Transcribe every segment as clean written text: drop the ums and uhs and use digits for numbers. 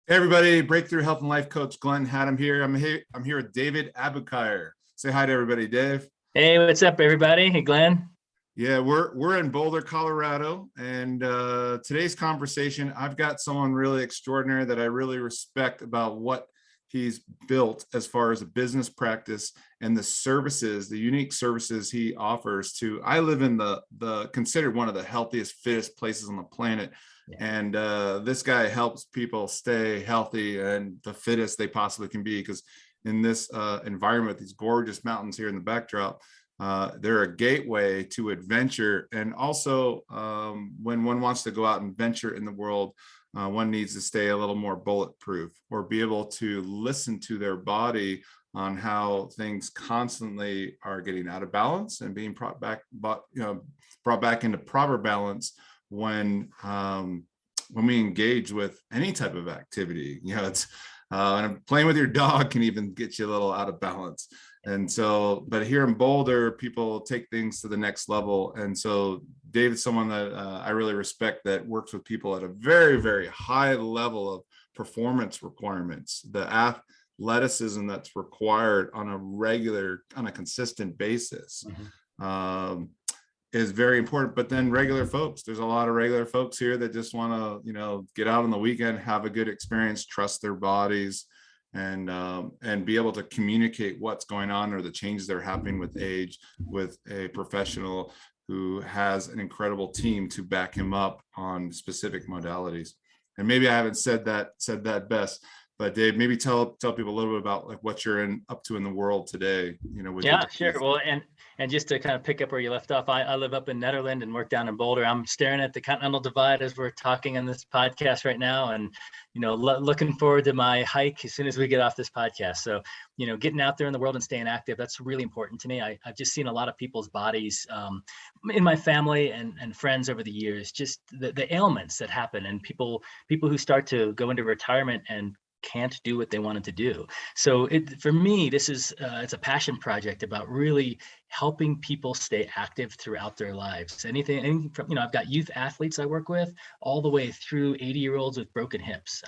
Hey everybody, Breakthrough Health and Life Coach Glenn Hattem here. I'm here with David Abookire. Say hi to everybody, Dave. Hey, what's up, everybody? Hey, Glenn. Yeah, we're in Boulder, Colorado, and today's conversation, I've got someone really extraordinary that I really respect about what he's built as far as a business practice and the services, the unique services he offers to. I live in the considered one of the healthiest, fittest places on the planet. Yeah. And this guy helps people stay healthy and the fittest they possibly can be, because in this environment, these gorgeous mountains here in the backdrop, they're a gateway to adventure. And also, when one wants to go out and venture in the world, one needs to stay a little more bulletproof or be able to listen to their body on how things constantly are getting out of balance and being brought back into proper balance when we engage with any type of activity. It's playing with your dog can even get you a little out of balance. And so, but here in Boulder, people take things to the next level. And so David's someone that I really respect, that works with people at a very, very high level of performance requirements, the athleticism that's required on a consistent basis. Is very important. But then regular folks, there's a lot of regular folks here that just want to, get out on the weekend, have a good experience, trust their bodies, and be able to communicate what's going on or the changes that are happening with age with a professional who has an incredible team to back him up on specific modalities. And maybe I haven't said that best, but Dave, maybe tell people a little bit about like what you're up to in the world today. Yeah, sure. Well, and just to kind of pick up where you left off, I live up in Netherlands and work down in Boulder. I'm staring at the Continental Divide as we're talking on this podcast right now, and looking forward to my hike as soon as we get off this podcast. So, getting out there in the world and staying active, that's really important to me. I've just seen a lot of people's bodies in my family and friends over the years, just the ailments that happen, and people who start to go into retirement and can't do what they wanted to do. So for me, this is it's a passion project about really helping people stay active throughout their lives. Anything from, I've got youth athletes I work with all the way through 80-year-olds with broken hips.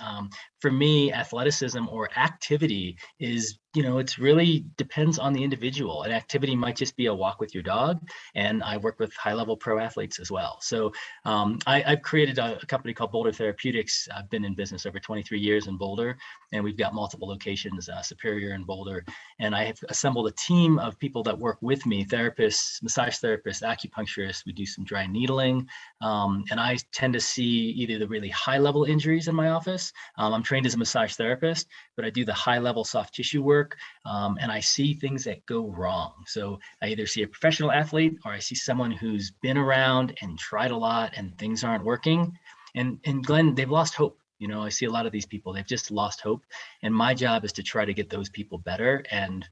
For me, athleticism or activity is, it's really depends on the individual. An activity might just be a walk with your dog. And I work with high-level pro athletes as well. So I've created a company called Boulder Therapeutics. I've been in business over 23 years in Boulder, and we've got multiple locations, Superior and Boulder. And I have assembled a team of people that work with me, therapists, massage therapists, acupuncturists. We do some dry needling. And I tend to see either the really high-level injuries in my office. I'm trained as a massage therapist, but I do the high-level soft tissue work, and I see things that go wrong. So I either see a professional athlete or I see someone who's been around and tried a lot and things aren't working. And Glenn, they've lost hope. I see a lot of these people, they've just lost hope. And my job is to try to get those people better. And,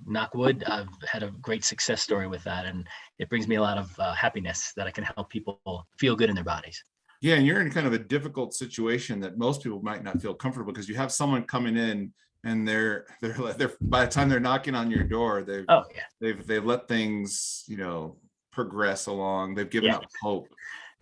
knock wood, I've had a great success story with that. And it brings me a lot of happiness that I can help people feel good in their bodies. Yeah, and you're in kind of a difficult situation that most people might not feel comfortable, because you have someone coming in and they're by the time they're knocking on your door, they've let things, progress along. They've given up hope.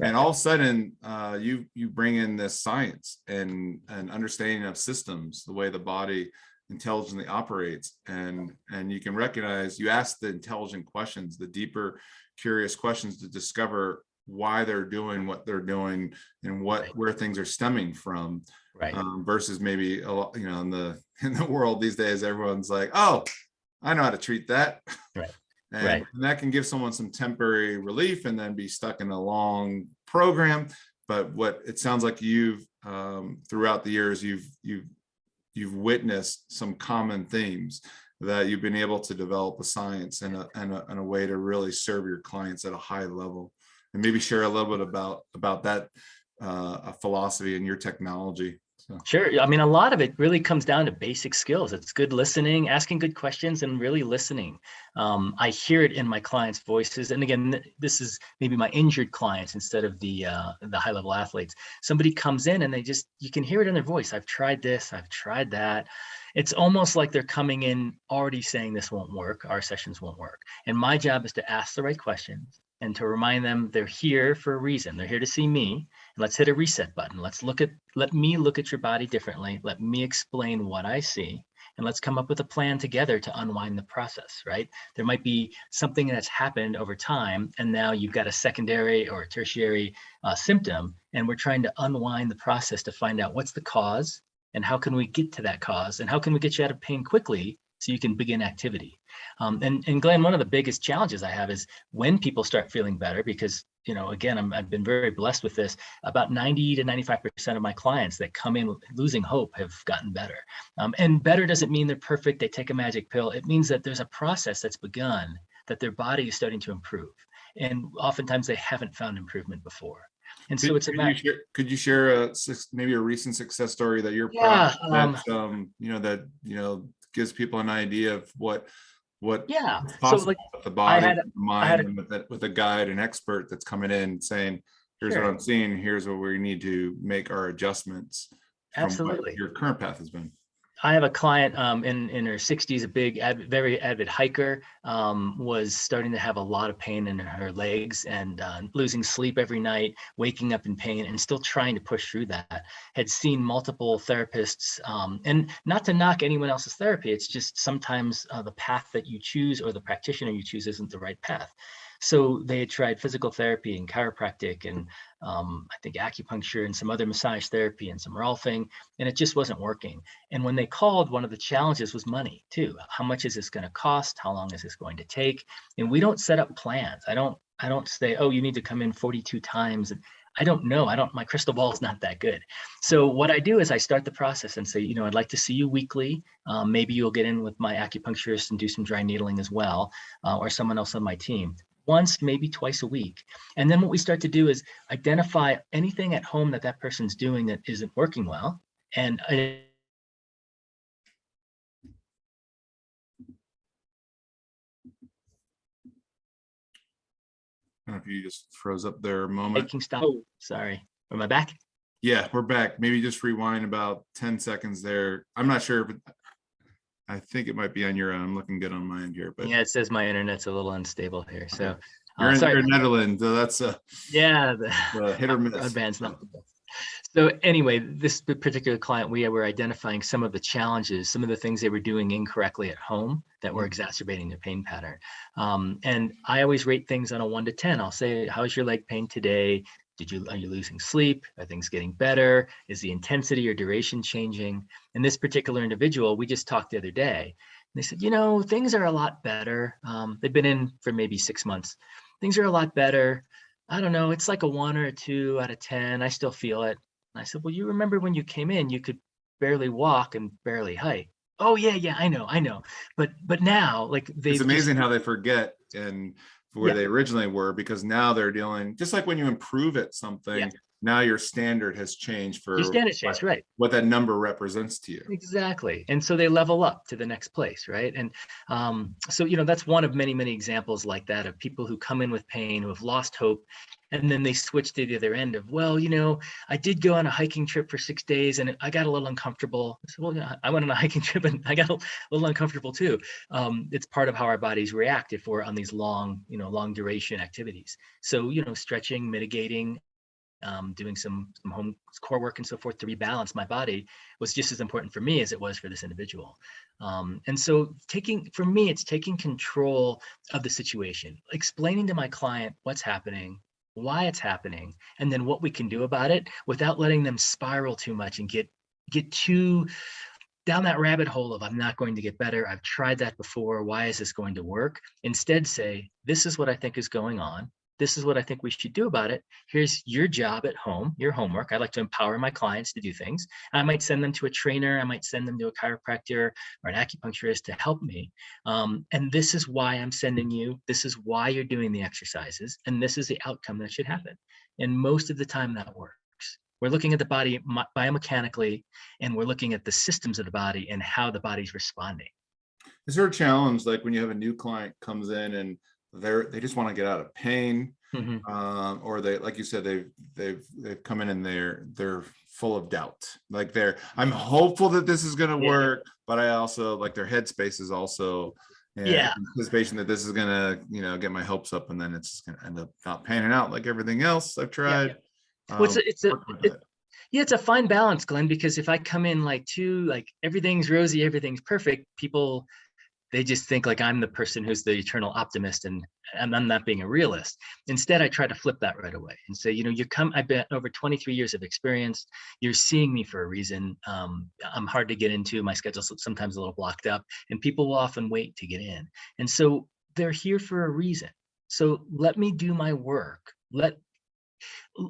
And all of a sudden, you bring in this science and understanding of systems, the way the body intelligently operates, and you can recognize, you ask the intelligent questions, the deeper, curious questions to discover why they're doing what they're doing and where things are stemming from. Right. Versus maybe a lot, in the world these days, everyone's like, oh, I know how to treat that. Right. And that can give someone some temporary relief and then be stuck in a long program. But what it sounds like you've throughout the years, you've witnessed some common themes that you've been able to develop a science and a way to really serve your clients at a high level. And maybe share a little bit about that philosophy and your technology. So. Sure. I mean, a lot of it really comes down to basic skills. It's good listening, asking good questions, and really listening. I hear it in my clients' voices. And again, this is maybe my injured clients instead of the high-level athletes. Somebody comes in and you can hear it in their voice. I've tried this, I've tried that. It's almost like they're coming in already saying this won't work, our sessions won't work. And my job is to ask the right questions and to remind them they're here for a reason. They're here to see me, let's hit a reset button. Let me look at your body differently. Let me explain what I see. And let's come up with a plan together to unwind the process, right? There might be something that's happened over time, and now you've got a secondary or a tertiary symptom, and we're trying to unwind the process to find out what's the cause and how can we get to that cause and how can we get you out of pain quickly so you can begin activity. And Glenn, one of the biggest challenges I have is when people start feeling better, because, again, I've been very blessed with this. About 90 to 95% of my clients that come in losing hope have gotten better. And better doesn't mean they're perfect. They take a magic pill. It means that there's a process that's begun, that their body is starting to improve. And oftentimes they haven't found improvement before. And so it's about. Could you share maybe a recent success story that you're proud of that gives people an idea of what possible so, like, with the body, the mind, and with a guide, an expert that's coming in saying, here's what I'm seeing, here's what we need to make our adjustments from what your current path has been. I have a client in her 60s, a big, very avid hiker, was starting to have a lot of pain in her legs and losing sleep every night, waking up in pain and still trying to push through that. Had seen multiple therapists, and not to knock anyone else's therapy, it's just sometimes the path that you choose or the practitioner you choose isn't the right path. So they had tried physical therapy and chiropractic and I think acupuncture and some other massage therapy and some rolfing, and it just wasn't working. And when they called, one of the challenges was money too. How much is this going to cost? How long is this going to take? And we don't set up plans. I don't say, oh, you need to come in 42 times. I don't know. My crystal ball is not that good. So what I do is I start the process and say, I'd like to see you weekly. Maybe you'll get in with my acupuncturist and do some dry needling as well, or someone else on my team. Once, maybe twice a week. And then what we start to do is identify anything at home that person's doing that isn't working well. And I don't know if you just froze up there a moment. Oh, sorry. Am I back? Yeah, we're back. Maybe just rewind about 10 seconds there. I'm not sure, but I think it might be on your end. I'm looking good on my end here, but yeah, it says my internet's a little unstable here. So you're in Netherlands, so that's the hit or miss. Broadband's not the best. So anyway, this particular client, we were identifying some of the challenges, some of the things they were doing incorrectly at home that were exacerbating their pain pattern. And I always rate things on a 1 to 10. I'll say, how's your leg pain today? Are you losing sleep? Are things getting better? Is the intensity or duration changing? And this particular individual, we just talked the other day. And they said, things are a lot better. They've been in for maybe 6 months. Things are a lot better. I don't know. It's like a 1 or a 2 out of 10. I still feel it. And I said, well, you remember when you came in, you could barely walk and barely hike. Oh yeah, I know. But now, like, it's amazing how they forget and where they originally were, because now they're dealing, just like when you improve at something, now your standard has changed for what that number represents to you. Exactly. And so they level up to the next place, right? And so that's one of many examples like that, of people who come in with pain, who have lost hope, and then they switch to the other end of, well, I did go on a hiking trip for 6 days and I got a little uncomfortable. I said, well, I went on a hiking trip and I got a little uncomfortable too. It's part of how our bodies react if we're on these long duration activities. So, stretching, mitigating, doing some home core work and so forth to rebalance my body was just as important for me as it was for this individual. And so for me, it's taking control of the situation, explaining to my client what's happening, why it's happening, and then what we can do about it without letting them spiral too much and get too down that rabbit hole of, I'm not going to get better. I've tried that before. Why is this going to work? Instead, say, this is what I think is going on. This is what I think we should do about it. Here's your job at home, your homework. I like to empower my clients to do things. I might send them to a trainer. I might send them to a chiropractor or an acupuncturist to help me. And this is why I'm sending you. This is why you're doing the exercises. And this is the outcome that should happen. And most of the time that works. We're looking at the body biomechanically, and we're looking at the systems of the body and how the body's responding. Is there a challenge, like when you have a new client comes in and they just want to get out of pain, or they, like you said, they've come in and they're full of doubt. Like I'm hopeful that this is going to work, but I also, like, their headspace is also anticipation that this is going to, get my hopes up, and then it's just going to end up not panning out like everything else I've tried. Well, work with that? yeah, it's a fine balance, Glenn, because if I come in like everything's rosy, everything's perfect, people, they just think like I'm the person who's the eternal optimist, and I'm not being a realist. Instead, I try to flip that right away and say, I've been over 23 years of experience. You're seeing me for a reason. I'm hard to get into. My schedule's sometimes a little blocked up, and people will often wait to get in. And so they're here for a reason. So let me do my work.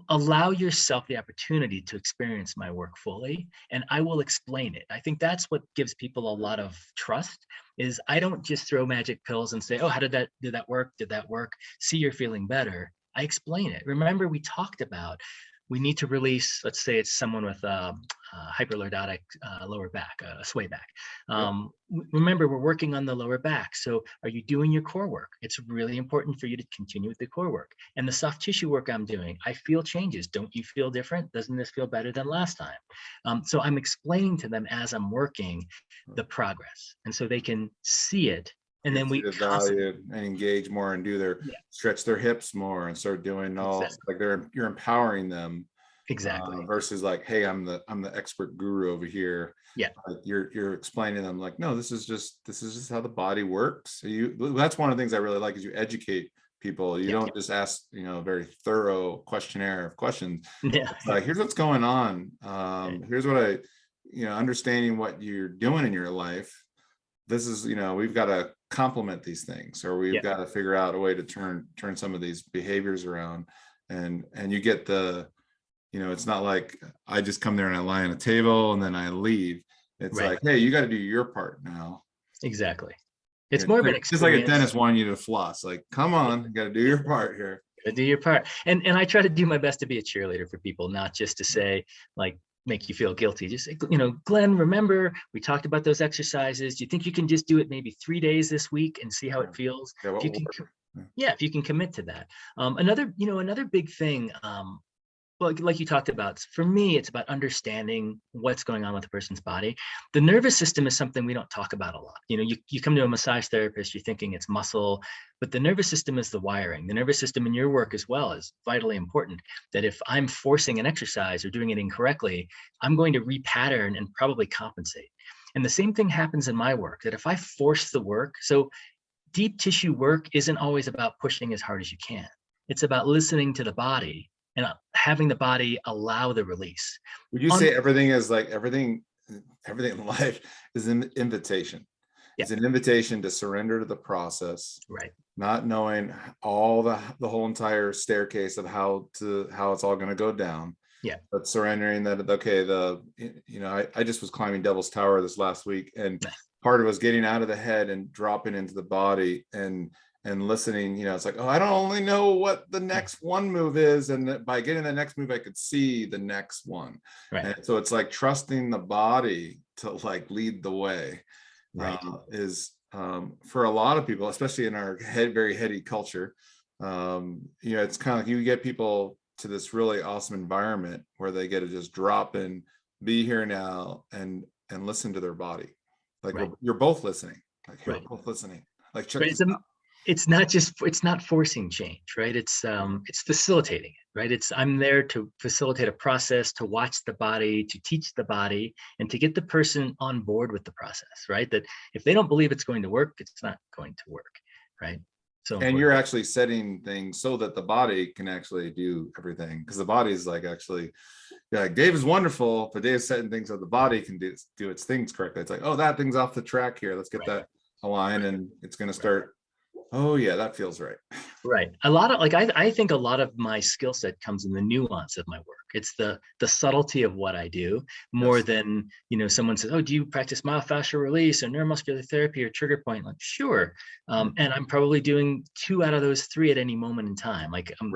Allow yourself the opportunity to experience my work fully, and I will explain it. I think that's what gives people a lot of trust, is I don't just throw magic pills and say, oh, how did that work? Did that work? See, you're feeling better. I explain it. Remember, we talked about, we need to release, let's say it's someone with hyperlordotic lower back, a sway back. Remember, we're working on the lower back. So are you doing your core work? It's really important for you to continue with the core work. And the soft tissue work I'm doing, I feel changes. Don't you feel different? Doesn't this feel better than last time? So I'm explaining to them as I'm working the progress. And so they can see it. And then we value and engage more and do their stretch their hips more and start doing you're empowering them. Exactly. Versus like, hey, I'm the expert guru over here. Yeah. You're explaining them like, no, this is just how the body works. So that's one of the things I really like, is you educate people. You don't just ask, a very thorough questionnaire of questions. Yeah. It's like, here's what's going on. Here's what understanding what you're doing in your life. This is, we've got to complement these things, or we've got to figure out a way to turn some of these behaviors around. And you get it's not like I just come there and I lie on a table and then I leave. It's like, hey, you got to do your part now. Exactly. It's more of an experience. Just like a dentist wanting you to floss. Like, come on, you got to do your part here. Do your part. And I try to do my best to be a cheerleader for people, not just to say, like, make you feel guilty. Just say, Glenn, remember, we talked about those exercises. Do you think you can just do it maybe 3 days this week and see how it feels? If you can commit to that. Another big thing, like you talked about, for me, it's about understanding what's going on with a person's body. The nervous system is something we don't talk about a lot. You come to a massage therapist, you're thinking it's muscle, but the nervous system is the wiring. The nervous system in your work as well is vitally important. That if I'm forcing an exercise or doing it incorrectly, I'm going to repattern and probably compensate. And the same thing happens in my work, that if I force the work, so deep tissue work isn't always about pushing as hard as you can. It's about listening to the body and having the body allow the release. Would you say everything is like everything in life is an invitation? It's an invitation to surrender to the process, right? Not knowing all the whole entire staircase of how it's all going to go down. Yeah. But surrendering that, okay, I just was climbing Devil's Tower this last week, and part of it was getting out of the head and dropping into the body and listening. It's like, oh, I don't only know what the next one move is, and by getting the next move I could see the next one. Right. And so it's like trusting the body to like lead the way. Right. Is for a lot of people, especially in our very heady culture, it's kind of like you get people to this really awesome environment where they get to just drop in, be here now, and listen to their body. Like, you're both listening. Like, you're both listening. Like, check this out. It's not forcing change, right? It's facilitating it, right? I'm there to facilitate a process, to watch the body, to teach the body, and to get the person on board with the process, right? That if they don't believe it's going to work, it's not going to work, right? So and you're actually setting things so that the body can actually do everything, because the body is like, actually, Dave is wonderful, but Dave's setting things so the body can do its things correctly. It's like, oh, that thing's off the track here. Let's get that aligned, and it's going to start. Oh yeah, that feels right. Right. A lot of I think a lot of my skill set comes in the nuance of my work. It's the subtlety of what I do more than, someone says, oh, do you practice myofascial release or neuromuscular therapy or trigger point? Like, sure. And I'm probably doing 2 out of those 3 at any moment in time. Like I'm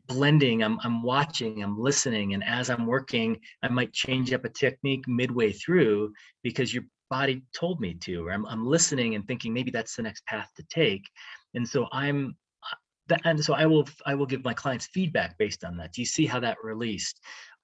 blending, I'm watching, I'm listening. And as I'm working, I might change up a technique midway through because your body told me to, or I'm listening and thinking maybe that's the next path to take. And so I will give my clients feedback based on that. Do you see how that released?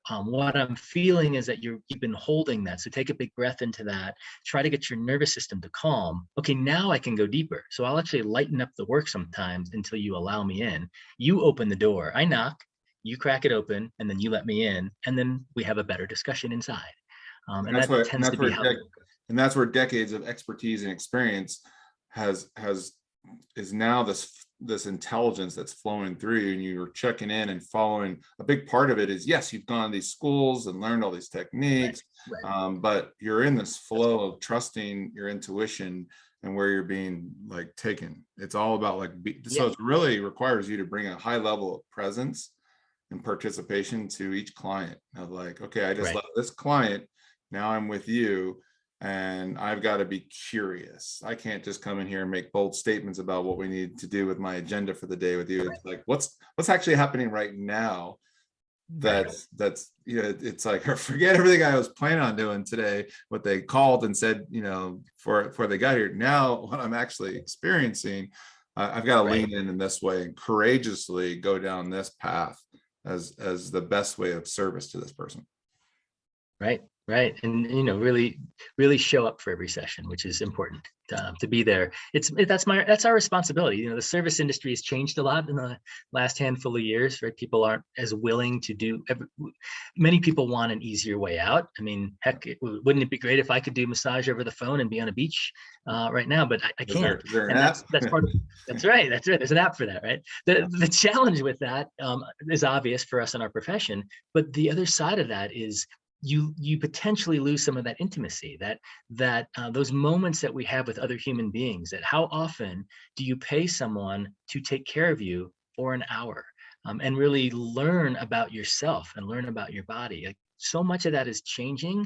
What I'm feeling is that you've been holding that. So take a big breath into that. Try to get your nervous system to calm. Okay, now I can go deeper. So I'll actually lighten up the work sometimes until you allow me in. You open the door. I knock. you crack it open, and then you let me in, and then we have a better discussion inside. And that tends to be how. And that's where decades of expertise and experience is now this intelligence that's flowing through, and you're checking in and following. A big part of it is, yes, you've gone to these schools and learned all these techniques, right. But you're in this flow of trusting your intuition and where you're being like taken. It's all about like, so it really requires you to bring a high level of presence and participation to each client of like, okay, I just left this client, now I'm with you, and I've got to be curious. I can't just come in here and make bold statements about what we need to do with my agenda for the day with you. It's like, what's actually happening right now? That's it's like, forget everything I was planning on doing today, what they called and said, before they got here. Now what I'm actually experiencing, I've got to lean in this way and courageously go down this path as the best way of service to this person. Right. And, really show up for every session, which is important to be there. That's our responsibility. The service industry has changed a lot in the last handful of years, right? People aren't as willing to do, many people want an easier way out. I mean, heck, wouldn't it be great if I could do massage over the phone and be on a beach right now, but I can't. Is there an and app? That's part of it. That's right. There's an app for that, right? The challenge with that is obvious for us in our profession, but the other side of that is you potentially lose some of that intimacy, that those moments that we have with other human beings. That how often do you pay someone to take care of you for an hour and really learn about yourself and learn about your body? Like, so much of that is changing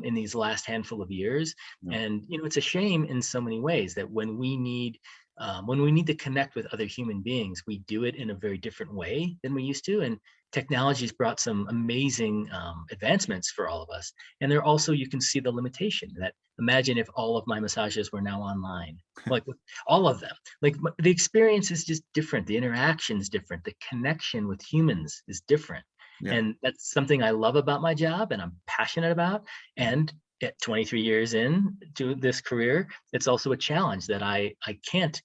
in these last handful of years, and it's a shame in so many ways that when we need to connect with other human beings, we do it in a very different way than we used to. And technology's brought some amazing advancements for all of us. And there also, you can see the limitation that, imagine if all of my massages were now online, like all of them. Like, the experience is just different. The interaction is different. The connection with humans is different. Yeah. And that's something I love about my job and I'm passionate about. And at 23 years into this career, it's also a challenge that I can't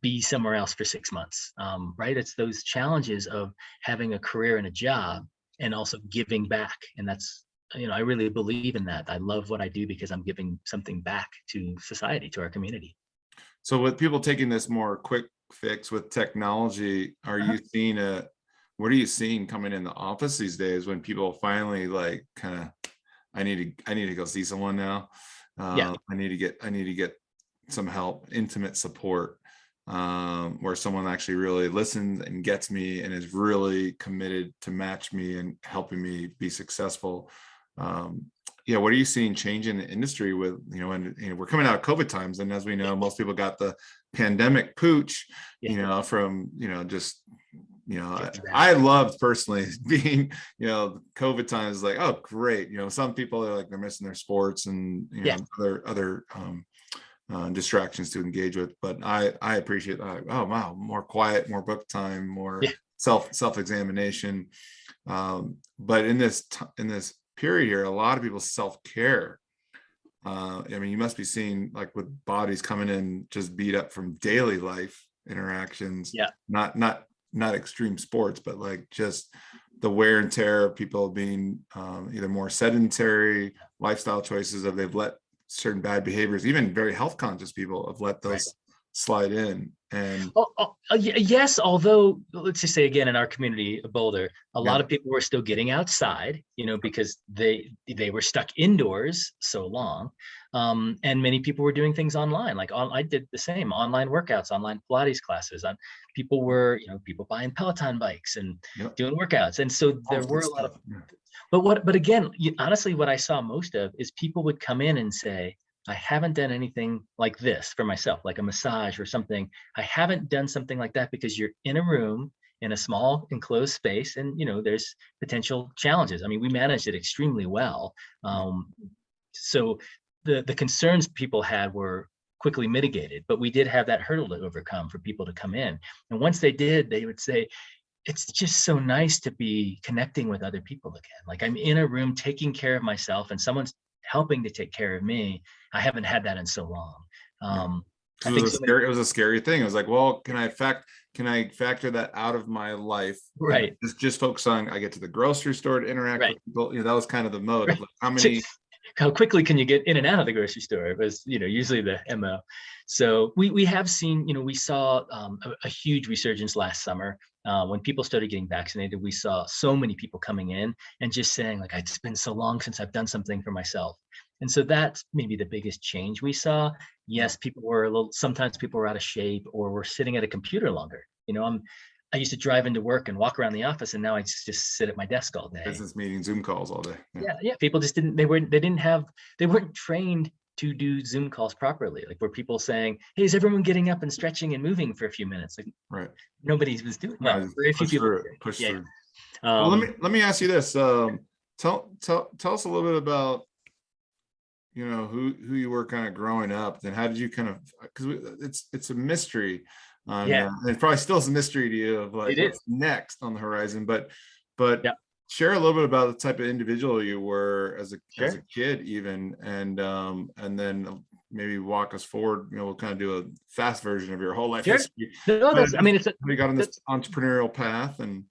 be somewhere else for 6 months, right? It's those challenges of having a career and a job and also giving back. And that's, I really believe in that. I love what I do because I'm giving something back to society, to our community. So with people taking this more quick fix with technology, are you seeing what are you seeing coming in the office these days when people finally like kind of, I need to go see someone now. I need to get some help, intimate support, where someone actually really listens and gets me and is really committed to match me and helping me be successful. What are you seeing change in the industry with, when we're coming out of COVID times, and as we know, most people got the pandemic pooch, from, just, I loved personally being, COVID times, like, oh, great. Some people are like, they're missing their sports and, other distractions to engage with, but I appreciate that. Oh, wow. More quiet, more book time, more self-examination. But in this period here, a lot of people self-care. You must be seeing, like, with bodies coming in just beat up from daily life interactions, not extreme sports, but like just the wear and tear of people being either more sedentary lifestyle choices, of they've let certain bad behaviors, even very health conscious people have let those slide in. And yes, although let's just say again, in our community of Boulder, a lot of people were still getting outside, because they were stuck indoors so long. And many people were doing things online. Like I did the same, online workouts, online Pilates classes. People were, people buying Peloton bikes and doing workouts. And so there were a lot of, but again, honestly, what I saw most of is people would come in and say, I haven't done anything like this for myself, like a massage or something. I haven't done something like that because you're in a room in a small enclosed space, and there's potential challenges. I mean, we managed it extremely well. So the concerns people had were quickly mitigated, but we did have that hurdle to overcome for people to come in. And once they did, they would say, it's just so nice to be connecting with other people again. Like, I'm in a room taking care of myself and someone's helping to take care of me. I haven't had that in so long. I think it was a scary thing. It was like, well, can I factor that out of my life? Right. Just focus on, I get to the grocery store to interact with people. That was kind of the mode of like, how quickly can you get in and out of the grocery store? It was, usually the MO. So we have seen, we saw a huge resurgence last summer. When people started getting vaccinated, we saw so many people coming in and just saying like, it's been so long since I've done something for myself. And so that's maybe the biggest change we saw. Yes, sometimes people were out of shape or were sitting at a computer longer. I used to drive into work and walk around the office, and now I just sit at my desk all day. Business meetings, Zoom calls all day. Yeah. People just they weren't trained to do Zoom calls properly. Like, were people saying, "Hey, is everyone getting up and stretching and moving for a few minutes?" Like, nobody was doing. Well, very few people. Push through. Well, let me ask you this. Tell us a little bit about who you were kind of growing up. Then how did you kind of, because it's a mystery. It probably still is a mystery to you of like what's next on the horizon, but share a little bit about the type of individual you were as a kid even, and then maybe walk us forward. We'll kind of do a fast version of your whole life history. We got on this entrepreneurial path, and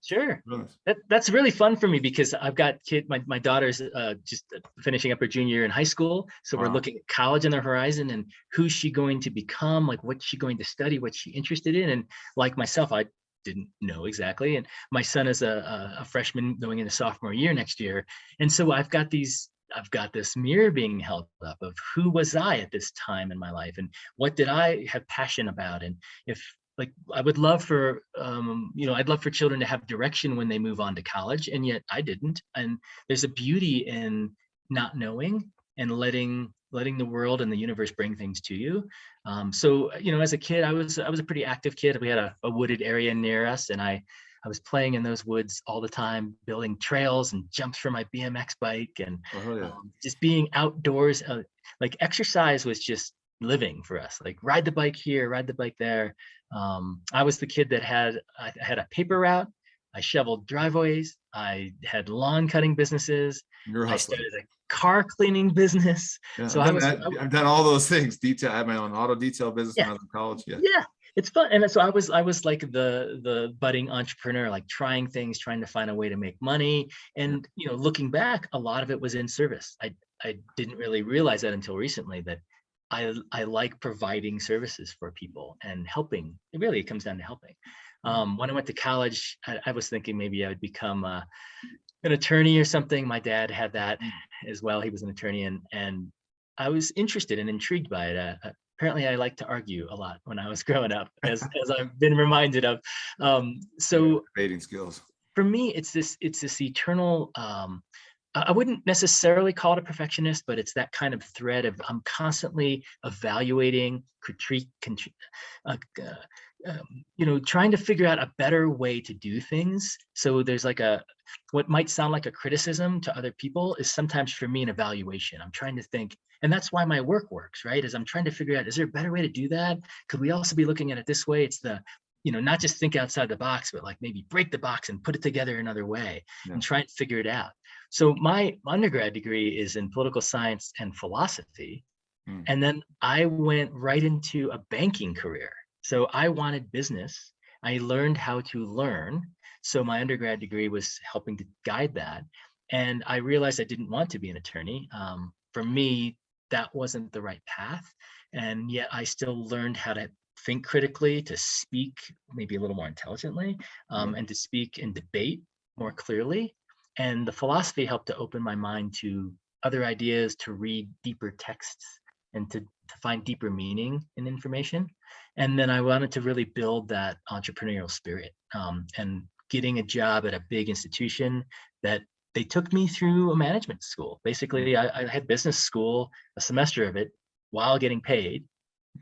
that's really fun for me because I've got my daughter's just finishing up her junior year in high school, so we're looking at college on the horizon and who's she going to become, like what's she going to study, what's she interested in. And like myself, I didn't know exactly, and my son is a freshman going into sophomore year next year, and so I've got this mirror being held up of who was I at this time in my life and what did I have passion about. And if like, I would love for, I'd love for children to have direction when they move on to college, and yet I didn't. And there's a beauty in not knowing and letting the world and the universe bring things to you. So, as a kid, I was a pretty active kid. We had a wooded area near us, and I was playing in those woods all the time, building trails and jumps for my BMX bike, and just being outdoors. Like, exercise was just living for us. Like, ride the bike here, ride the bike there. I was the kid that I had a paper route. I shoveled driveways. I had lawn cutting businesses. I started a car cleaning business. So I've done all those things. I had my own auto detail business when I was in college. Yeah. It's fun. And so I was like the budding entrepreneur, like trying things, trying to find a way to make money. And, looking back, a lot of it was in service. I didn't really realize that until recently, that I like providing services for people and helping. It comes down to helping. When I went to college, I was thinking maybe I would become an attorney or something. My dad had that as well. He was an attorney, and I was interested and intrigued by it. Apparently, I liked to argue a lot when I was growing up, as I've been reminded of. So debating skills. For me, it's this eternal. I wouldn't necessarily call it a perfectionist, but it's that kind of thread of I'm constantly evaluating, trying to figure out a better way to do things. So there's like what might sound like a criticism to other people is sometimes for me an evaluation. I'm trying to think, and that's why my work works, right? Is I'm trying to figure out, is there a better way to do that? Could we also be looking at it this way? It's not just think outside the box, but like maybe break the box and put it together another way and try and figure it out. So my undergrad degree is in political science and philosophy. And then I went right into a banking career. So I wanted business. I learned how to learn. So my undergrad degree was helping to guide that. And I realized I didn't want to be an attorney. For me, that wasn't the right path. And yet I still learned how to think critically, to speak maybe a little more intelligently, and to speak and debate more clearly. And the philosophy helped to open my mind to other ideas, to read deeper texts, and to find deeper meaning in information. And then I wanted to really build that entrepreneurial spirit, and getting a job at a big institution that they took me through a management school. Basically, I had business school, a semester of it, while getting paid,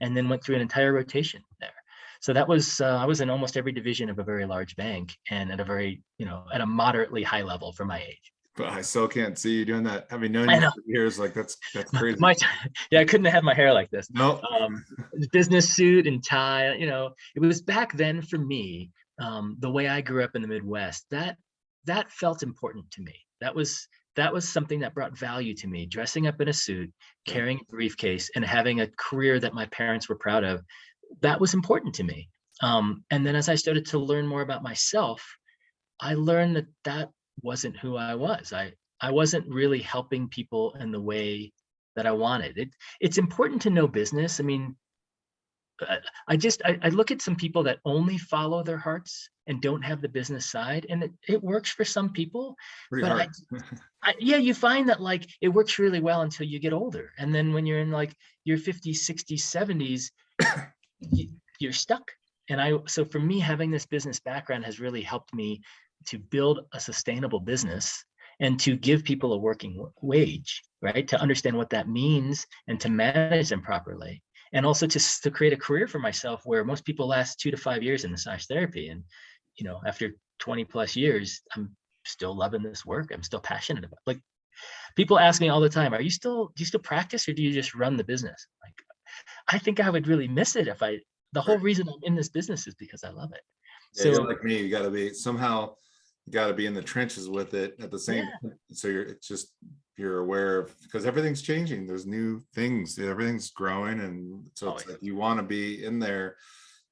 and then went through an entire rotation there. So that was, I was in almost every division of a very large bank, and at a very, at a moderately high level for my age. But I still can't see you doing that. Having known you for years, like that's crazy. I couldn't have had my hair like this. No. Business suit and tie, it was back then for me, the way I grew up in the Midwest, that felt important to me. That was that was something that brought value to me. Dressing up in a suit, carrying a briefcase, and having a career that my parents were proud of, that was important to me. And then as I started to learn more about myself, I learned that that wasn't who I was. I wasn't really helping people in the way that I wanted. It's important to know business. I mean, I look at some people that only follow their hearts and don't have the business side, and it works for some people. Pretty But hard. yeah, you find that like it works really well until you get older, and then when you're in like your 50s, 60s, 70s, you're stuck. So for me, having this business background has really helped me to build a sustainable business and to give people a working wage, right? To understand what that means and to manage them properly. And also to create a career for myself where most people last 2 to 5 years in massage therapy. And, after 20 plus years, I'm still loving this work. I'm still passionate about it. Like, people ask me all the time, do you still practice, or do you just run the business? Like, I think I would really miss it if the whole reason I'm in this business is because I love it. Yeah, so you're like me, you got to be in the trenches with it at the same time. So you're aware of, because everything's changing. There's new things, everything's growing. And so it's like you want to be in there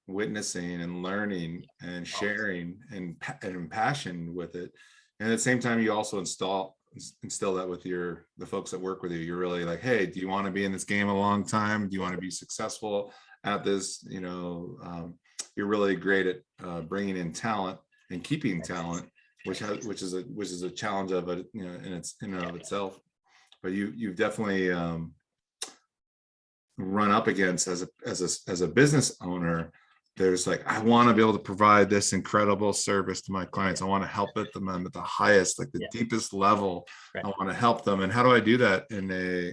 witnessing and learning and sharing and passion with it. And at the same time, you also instill that with the folks that work with you. You're really like, hey, do you want to be in this game a long time? Do you want to be successful at this? You're really great at bringing in talent and keeping talent, which is a challenge of it, in and of itself. But you've definitely run up against as a business owner. There's like, I want to be able to provide this incredible service to my clients. I want to help them at the highest, like the deepest level. Right. I want to help them. And how do I do that in a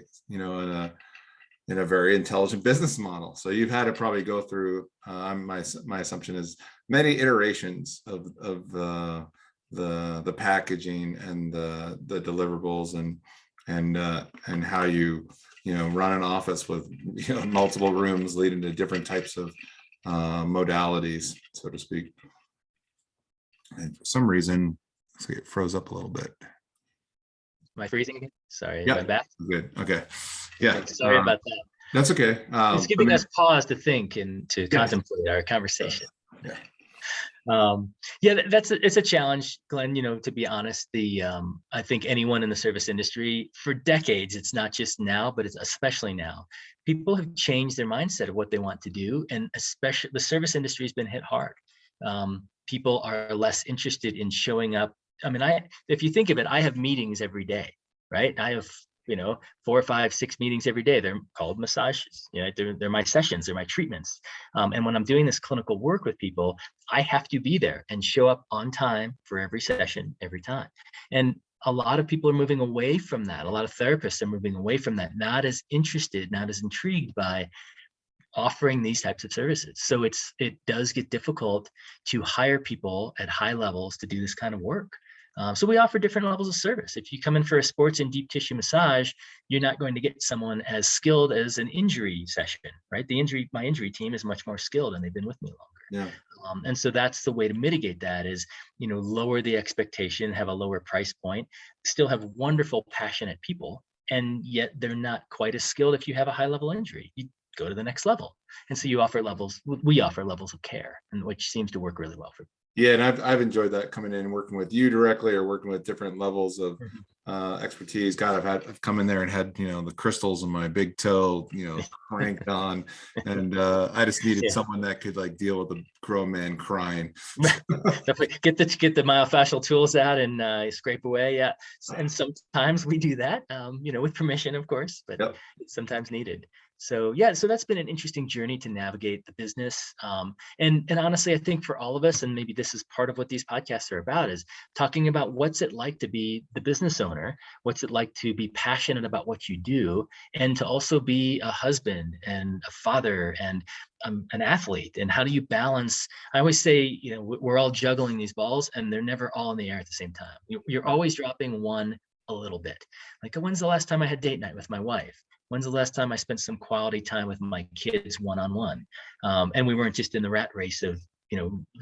very intelligent business model? So you've had to probably go through, my assumption is, many iterations of the packaging and the deliverables and how you run an office with multiple rooms leading to different types of modalities, so to speak. And for some reason, it froze up a little bit. Am I freezing again? Sorry. Yeah, am I back? Good. Okay. Yeah. Sorry about that. That's okay. It's giving us pause to think and to contemplate our conversation. Yeah. It's a challenge, Glenn, to be honest. I think anyone in the service industry for decades, it's not just now, but it's especially now, people have changed their mindset of what they want to do. And especially the service industry has been hit hard. People are less interested in showing up. I mean, if you think of it, I have meetings every day, right? I have 4, 5, 6 meetings every day. They're called massages. They're my sessions, they're my treatments. And when I'm doing this clinical work with people, I have to be there and show up on time for every session, every time. And a lot of people are moving away from that. A lot of therapists are moving away from that, not as interested, not as intrigued by offering these types of services. So it does get difficult to hire people at high levels to do this kind of work. So we offer different levels of service. If you come in for a sports and deep tissue massage, you're not going to get someone as skilled as an injury session, right? My injury team is much more skilled and they've been with me longer. Yeah. And so that's the way to mitigate that is, lower the expectation, have a lower price point, still have wonderful, passionate people, and yet they're not quite as skilled if you have a high level injury. You go to the next level. And so we offer levels of care, and which seems to work really well for people. Yeah, and I've enjoyed that, coming in and working with you directly or working with different levels of expertise. God, I've come in there and had the crystals in my big toe cranked on, and I just needed someone that could like deal with a grown man crying. Get the myofascial tools out and scrape away. Yeah, and sometimes we do that, with permission, of course, but it's sometimes needed. So that's been an interesting journey to navigate the business. And honestly, I think for all of us, and maybe this is part of what these podcasts are about, is talking about what's it like to be the business owner, what's it like to be passionate about what you do, and to also be a husband and a father and an athlete. And how do you balance? I always say, we're all juggling these balls and they're never all in the air at the same time. You're always dropping one a little bit. Like, when's the last time I had date night with my wife? When's the last time I spent some quality time with my kids one-on-one? And we weren't just in the rat race of,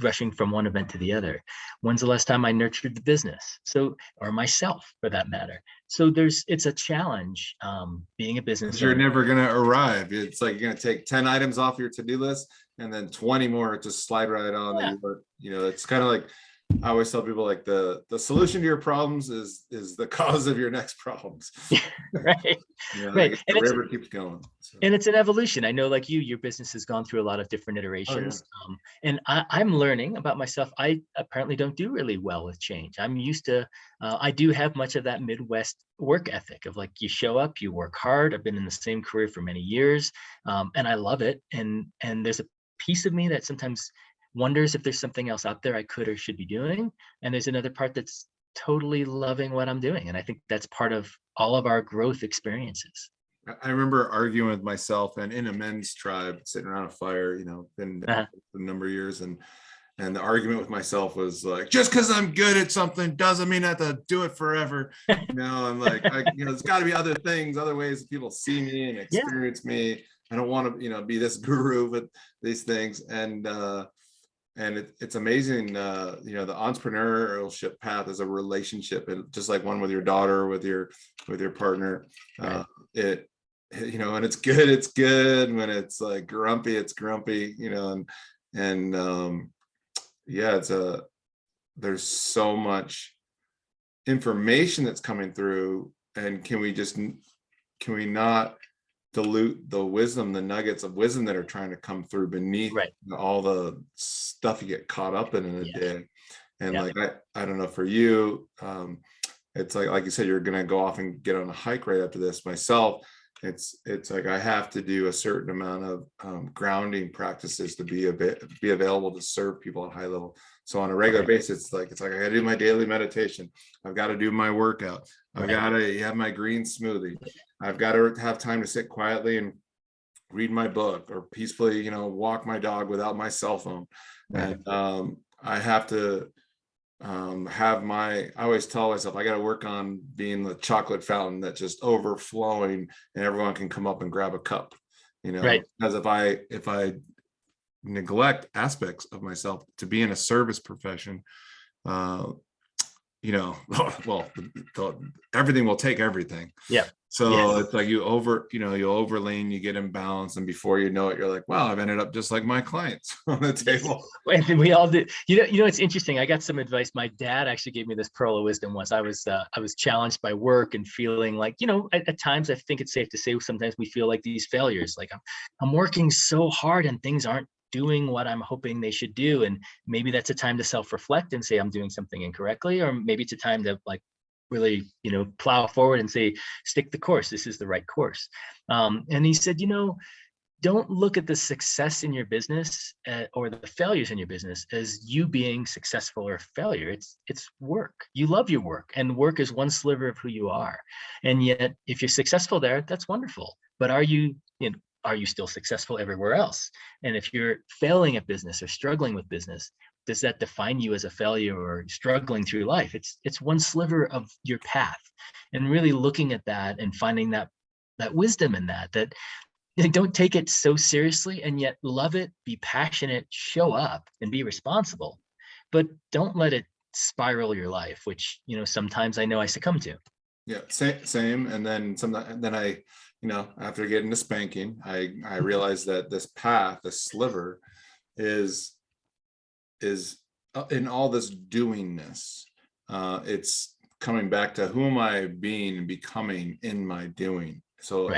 rushing from one event to the other. When's the last time I nurtured the business? So, or myself for that matter. So it's a challenge being a business You're owner. never going to arrive. It's like you're going to take 10 items off your to-do list and then 20 more just slide right on. Yeah. That it's kind of like, I always tell people, like the solution to your problems is the cause of your next problems. Right. Right. The river keeps going. So. And it's an evolution. I know, like your business has gone through a lot of different iterations. Oh, yeah. And I'm learning about myself. I apparently don't do really well with change. I'm used to, I do have much of that Midwest work ethic of like, you show up, you work hard. I've been in the same career for many years, and I love it. And there's a piece of me that sometimes wonders if there's something else out there I could or should be doing. And there's another part that's totally loving what I'm doing. And I think that's part of all of our growth experiences. I remember arguing with myself and in a men's tribe, sitting around a fire, been a number of years. And the argument with myself was like, just because I'm good at something doesn't mean I have to do it forever. I'm like, there's got to be other things, other ways that people see me and experience me. I don't want to, be this guru with these things. And it's amazing, the entrepreneurship path is a relationship, and just like one with your daughter, with your partner, right. And it's good. When it's like grumpy, it's grumpy, there's so much information that's coming through, and can we not dilute the wisdom, the nuggets of wisdom that are trying to come through beneath all the stuff you get caught up in a day. And like, I don't know, for you, it's like you said, you're going to go off and get on a hike right after this. Myself, it's like I have to do a certain amount of grounding practices to be available to serve people at high level. So on a regular basis, it's like I got to do my daily meditation. I've got to do my workout. I've got to have my green smoothie. I've got to have time to sit quietly and read my book, or peacefully, walk my dog without my cell phone. And I have to I always tell myself, I got to work on being the chocolate fountain that's just overflowing and everyone can come up and grab a cup, because if I neglect aspects of myself to be in a service profession, everything will take everything. Yeah. So it's like you overlean, you get imbalanced, and before you know it, you're like, wow, I've ended up just like my clients on the table. And we all do. It's interesting. I got some advice. My dad actually gave me this pearl of wisdom once. I was challenged by work and feeling like, at times I think it's safe to say sometimes we feel like these failures, like I'm working so hard and things aren't doing what I'm hoping they should do. And maybe that's a time to self-reflect and say I'm doing something incorrectly, or maybe it's a time to like really, plow forward and say, stick the course. This is the right course. And he said, don't look at the success in your business or the failures in your business as you being successful or failure. It's work. You love your work, and work is one sliver of who you are. And yet, if you're successful there, that's wonderful. But are you still successful everywhere else? And if you're failing at business or struggling with business, does that define you as a failure or struggling through life? It's one sliver of your path, and really looking at that and finding that wisdom in that don't take it so seriously, and yet love it, be passionate, show up and be responsible, but don't let it spiral your life, which, sometimes I know I succumb to. Yeah, same. And then I, after getting the spanking, I realized that this path, this sliver is in all this doingness. It's coming back to who am I being and becoming in my doing. So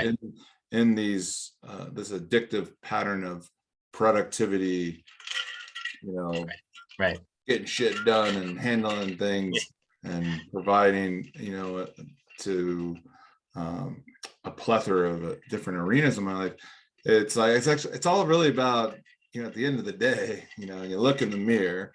in these this addictive pattern of productivity, getting shit done and handling things and providing, to a plethora of different arenas in my life. It's all really about, at the end of the day, you look in the mirror,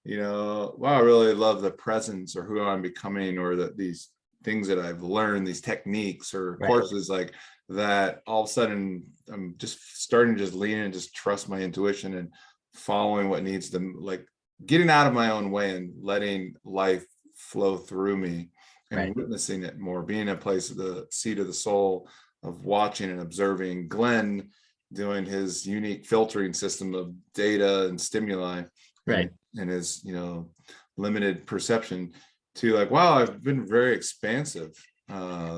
wow, I really love the presence or who I'm becoming, or these things that I've learned, these techniques or courses like that. All of a sudden, I'm just starting to just lean in and just trust my intuition and following what needs to, like getting out of my own way and letting life flow through me and witnessing it more, being a place of the seat of the soul of watching and observing Glenn doing his unique filtering system of data and stimuli, Right. and his, limited perception to like, wow, I've been very expansive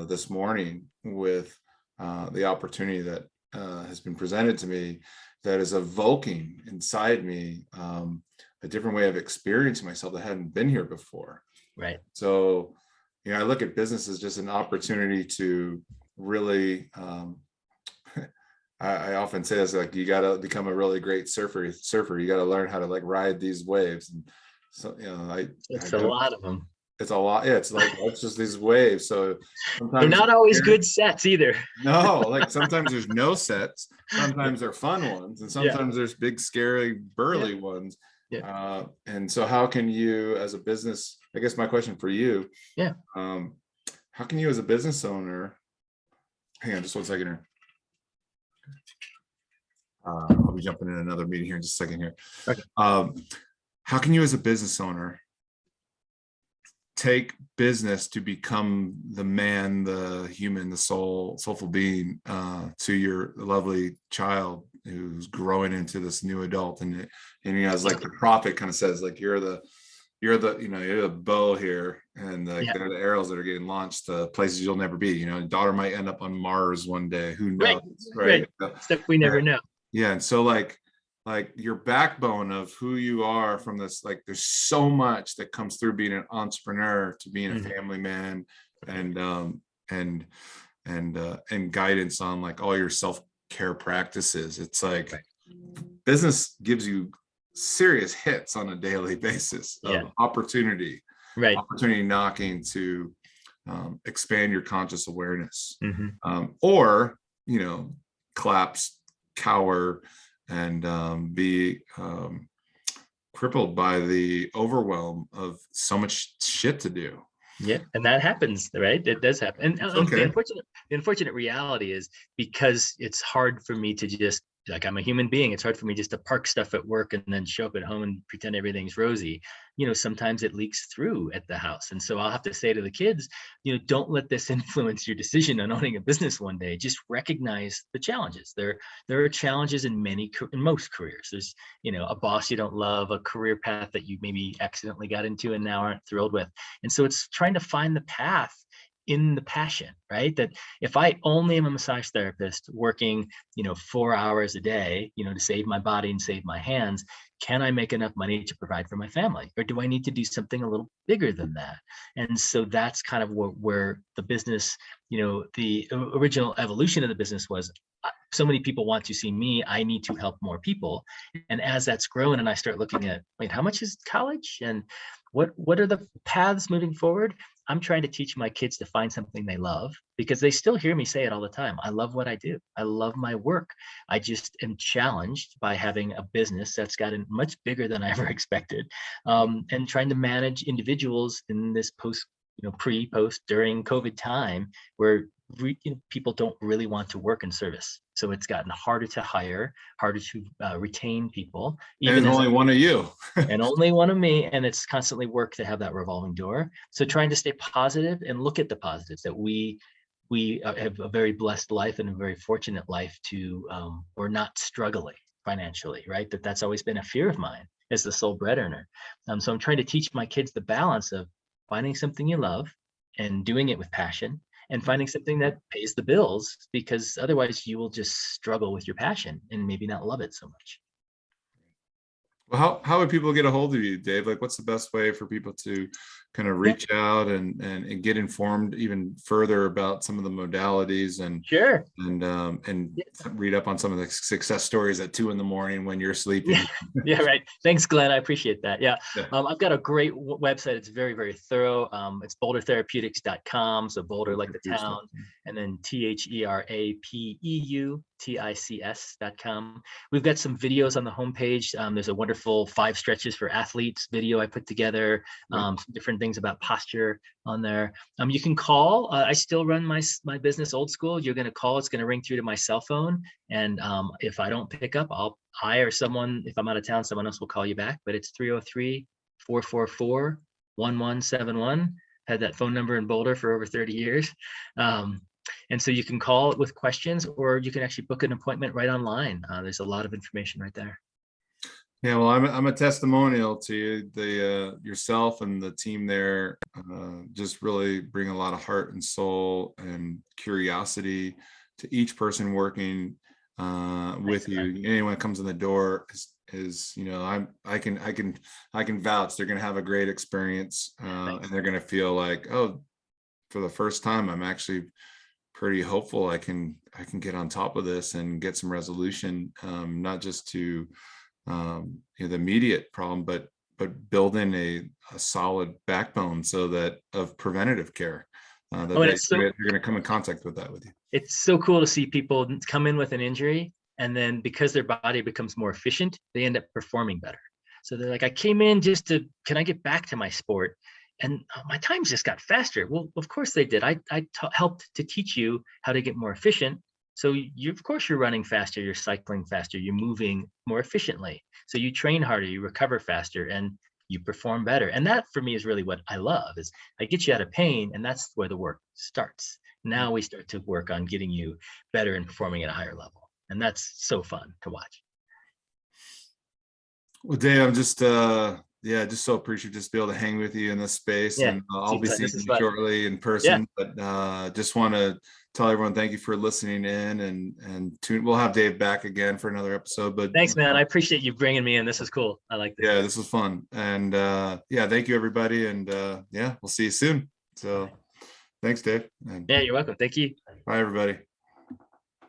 this morning with the opportunity that has been presented to me, that is evoking inside me a different way of experiencing myself that hadn't been here before. Right. So, I look at business as just an opportunity to really, I often say this, like, you got to become a really great surfer. You got to learn how to like ride these waves. And so, It's a lot of them. It's a lot. Yeah. It's just these waves. So sometimes they're not always good sets either. No, like sometimes there's no sets, sometimes they're fun ones, and sometimes there's big, scary, burly ones. Yeah. And so how can you as a business, I guess my question for you, how can you as a business owner, hang on just 1 second here. I'll be jumping in another meeting here in just a second here. Okay. How can you as a business owner take business to become the man, the human, the soulful being to your lovely child who's growing into this new adult? And as like the prophet kind of says, like, you're the bow here, and they're the arrows that are getting launched to places you'll never be. Daughter might end up on Mars one day, who knows, right? Stuff we never know. Yeah. And so like your backbone of who you are from this, like, there's so much that comes through being an entrepreneur to being a family man, and guidance on like all your self-care practices. It's like business gives you serious hits on a daily basis of opportunity knocking to expand your conscious awareness, or collapse, cower, and be crippled by the overwhelm of so much shit to do. Yeah, and that happens, right? It does happen. And the unfortunate reality is, because it's hard for me to just, like, I'm a human being, it's hard for me just to park stuff at work and then show up at home and pretend everything's rosy. Sometimes it leaks through at the house. And so I'll have to say to the kids, don't let this influence your decision on owning a business one day. Just recognize the challenges. There are challenges in most careers. There's, a boss you don't love, a career path that you maybe accidentally got into and now aren't thrilled with. And so it's trying to find the path in the passion, right? That if I only am a massage therapist working, 4 hours a day, to save my body and save my hands, can I make enough money to provide for my family? Or do I need to do something a little bigger than that? And so that's kind of where the business, the original evolution of the business was, so many people want to see me, I need to help more people. And as that's grown and I start looking at, wait, how much is college? And what are the paths moving forward? I'm trying to teach my kids to find something they love, because they still hear me say it all the time. I love what I do. I love my work. I just am challenged by having a business that's gotten much bigger than I ever expected, and trying to manage individuals in this post, post, during COVID time, where people don't really want to work in service. So it's gotten harder to hire, harder to retain people. Even and only one of you. And only one of me. And it's constantly work to have that revolving door. So trying to stay positive and look at the positives, that we have a very blessed life and a very fortunate life to, we're not struggling financially, right? That's always been a fear of mine as the sole bread earner. So I'm trying to teach my kids the balance of finding something you love and doing it with passion, and finding something that pays the bills, because otherwise you will just struggle with your passion and maybe not love it so much. Well, how would people get a hold of you, Dave? Like, what's the best way for people to kind of reach out and get informed even further about some of the modalities and read up on some of the success stories at 2 a.m. when you're sleeping? Yeah, right. Thanks, Glenn. I appreciate that. Yeah. I've got a great website. It's very, very thorough. It's bouldertherapeutics.com. So Boulder like the town, and then THERAPEUTICS.com. We've got some videos on the homepage. There's a wonderful 5 stretches for athletes video I put together, some different things about posture on there. You can call. I still run my business old school. You're going to call, it's going to ring through to my cell phone. And if I don't pick up, I or someone, if I'm out of town, someone else will call you back. But it's 303-444-1171. Had that phone number in Boulder for over 30 years. And so you can call with questions, or you can actually book an appointment right online. There's a lot of information right there. Yeah, well, I'm a testimonial to you. The yourself and the team there just really bring a lot of heart and soul and curiosity to each person working with you. Anyone that comes in the door is I can vouch they're going to have a great experience and they're going to feel like, oh, for the first time, I'm actually pretty hopeful I can get on top of this and get some resolution, not just to the immediate problem, but building a solid backbone so that of preventative care you're going to come in contact with that with you. It's so cool to see people come in with an injury, and then because their body becomes more efficient, they end up performing better. So they're like, I came in just to, can I get back to my sport? And my times just got faster. Well, of course they did. I helped to teach you how to get more efficient. So of course you're running faster, you're cycling faster, you're moving more efficiently. So you train harder, you recover faster, and you perform better. And that for me is really what I love, is I get you out of pain, and that's where the work starts. Now we start to work on getting you better and performing at a higher level. And that's so fun to watch. Well, Dave, I'm just just so appreciative just to be able to hang with you in this space. And I'll be seeing you shortly in person. But just want to tell everyone thank you for listening in, and we'll have Dave back again for another episode. But thanks, man. I appreciate you bringing me in. This is cool. I like this. Yeah, this was fun. And thank you, everybody. And we'll see you soon. So thanks, Dave. Yeah, you're welcome. Thank you. Bye, everybody.